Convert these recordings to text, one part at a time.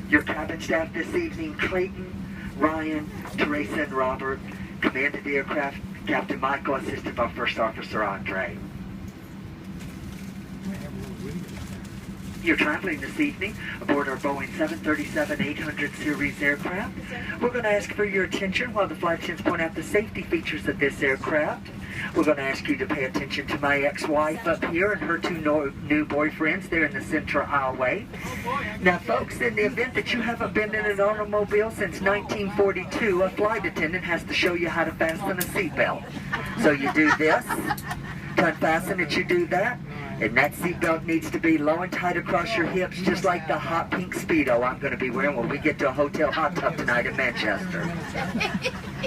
Your cabin staff this evening: Clayton, Ryan, Teresa, and Robert. Command of the aircraft, Captain Michael, assisted by First Officer Andre. You're traveling this evening aboard our Boeing 737-800 series aircraft. We're going to ask for your attention while the flight attendants point out the safety features of this aircraft. We're going to ask you to pay attention to my ex-wife up here and her two new boyfriends there in the center aisleway. Now, folks, in the event that you haven't been in an automobile since 1942, a flight attendant has to show you how to fasten a seatbelt. So you do this, to unfasten it, you do that. And that seatbelt needs to be low and tight across your hips, just like the hot pink Speedo I'm going to be wearing when we get to a hotel hot tub tonight in Manchester.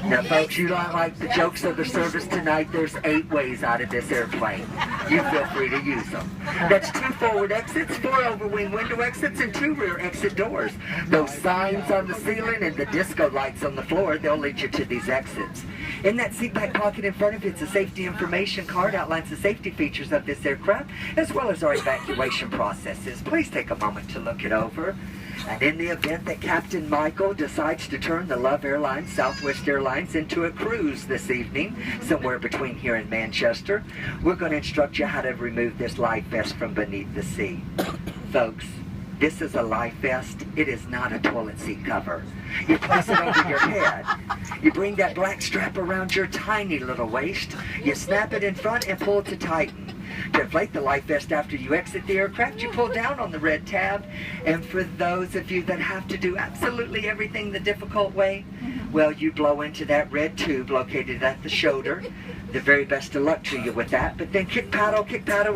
Now, folks, you don't like the jokes of the service tonight. There's 8 ways out of this airplane. You feel free to use them. That's 2 forward exits, 4 overwing window exits, and 2 rear exit doors. Those signs on the ceiling and the disco lights on the floor, they'll lead you to these exits. In that seat back pocket in front of you, it's a safety information card, outlines the safety features of this aircraft, as well as our evacuation processes. Please take a moment to look it over. And in the event that Captain Michael decides to turn the Love Airlines, Southwest Airlines, into a cruise this evening, somewhere between here and Manchester, we're going to instruct you how to remove this life vest from beneath the seat. Folks, this is a life vest. It is not a toilet seat cover. You place it over your head. You bring that black strap around your tiny little waist. You snap it in front and pull to tighten. To inflate the life vest after you exit the aircraft, you pull down on the red tab. And for those of you that have to do absolutely everything the difficult way, well, you blow into that red tube located at the shoulder. The very best of luck to you with that. But then kick paddle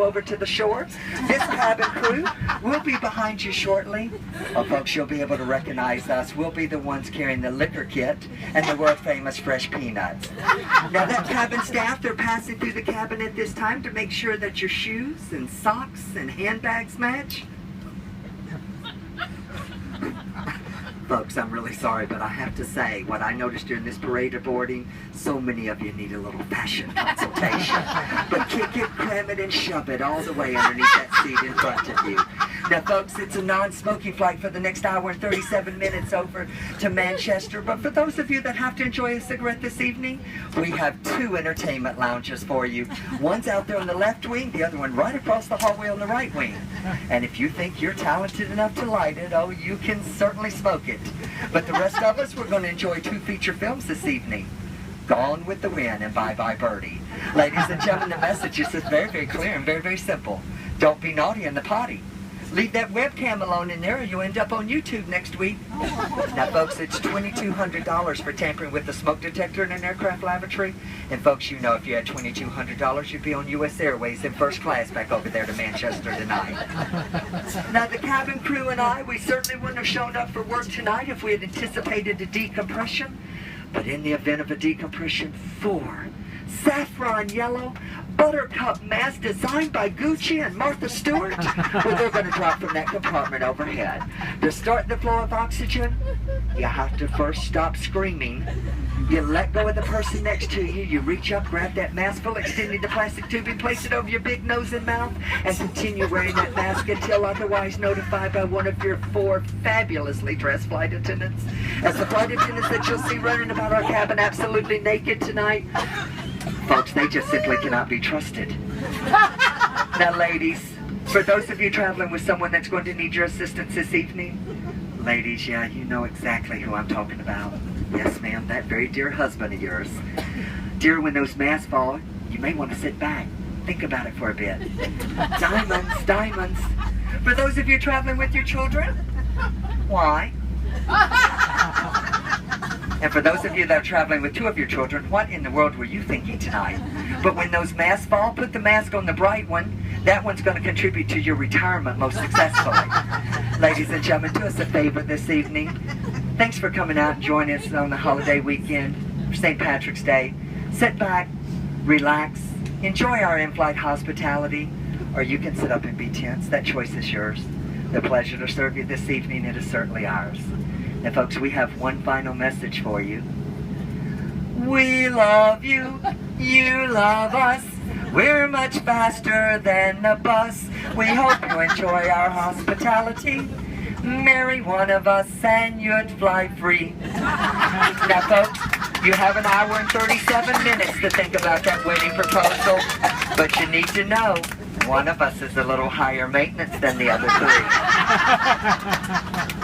over to the shore. This cabin crew will be behind you shortly. Oh, folks, you'll be able to recognize us. We'll be the ones carrying the liquor kit and the world famous fresh peanuts. Now, that cabin staff, they're passing through the cabin at this time to make sure that your shoes and socks and handbags match. Folks, I'm really sorry, but I have to say, what I noticed during this parade of boarding, so many of you need a little fashion consultation. But kick it, cram it, and shove it all the way underneath that seat in front of you. Now, folks, it's a non-smoking flight for the next hour and 37 minutes over to Manchester. But for those of you that have to enjoy a cigarette this evening, we have 2 entertainment lounges for you. One's out there on the left wing, the other one right across the hallway on the right wing. And if you think you're talented enough to light it, oh, you can certainly smoke it. But the rest of us, we're going to enjoy 2 feature films this evening. Gone with the Wind and Bye Bye Birdie. Ladies and gentlemen, the message is just very, very clear and very, very simple. Don't be naughty in the potty. Leave that webcam alone in there or you'll end up on YouTube next week. Now, folks, it's $2,200 for tampering with the smoke detector in an aircraft lavatory. And, folks, you know if you had $2,200, you'd be on U.S. Airways in first class back over there to Manchester tonight. Now, the cabin crew and I, we certainly wouldn't have shown up for work tonight if we had anticipated a decompression. But in the event of a decompression, 4 saffron yellow buttercup masks designed by Gucci and Martha Stewart, well, they're going to drop from that compartment overhead. To start the flow of oxygen, you have to first stop screaming. You let go of the person next to you. You reach up, grab that mask full, extending the plastic tubing, place it over your big nose and mouth, and continue wearing that mask until otherwise notified by one of your 4 fabulously dressed flight attendants. As the flight attendants that you'll see running about our cabin absolutely naked tonight, folks, they just simply cannot be trusted. Now, ladies, for those of you traveling with someone that's going to need your assistance this evening, ladies, yeah, you know exactly who I'm talking about. Yes, ma'am, that very dear husband of yours. Dear, when those masks fall, you may want to sit back. Think about it for a bit. Diamonds, diamonds. For those of you traveling with your children, why? And for those of you that are traveling with 2 of your children, what in the world were you thinking tonight? But when those masks fall, put the mask on the bright one. That one's going to contribute to your retirement most successfully. Ladies and gentlemen, do us a favor this evening. Thanks for coming out and joining us on the holiday weekend for St. Patrick's Day. Sit back, relax, enjoy our in-flight hospitality, or you can sit up and be tense. That choice is yours. The pleasure to serve you this evening, it is certainly ours. And folks, we have one final message for you. We love you, you love us. We're much faster than the bus. We hope you enjoy our hospitality. Marry one of us and you'd fly free. Now, folks, you have an hour and 37 minutes to think about that wedding proposal, but you need to know one of us is a little higher maintenance than the other three.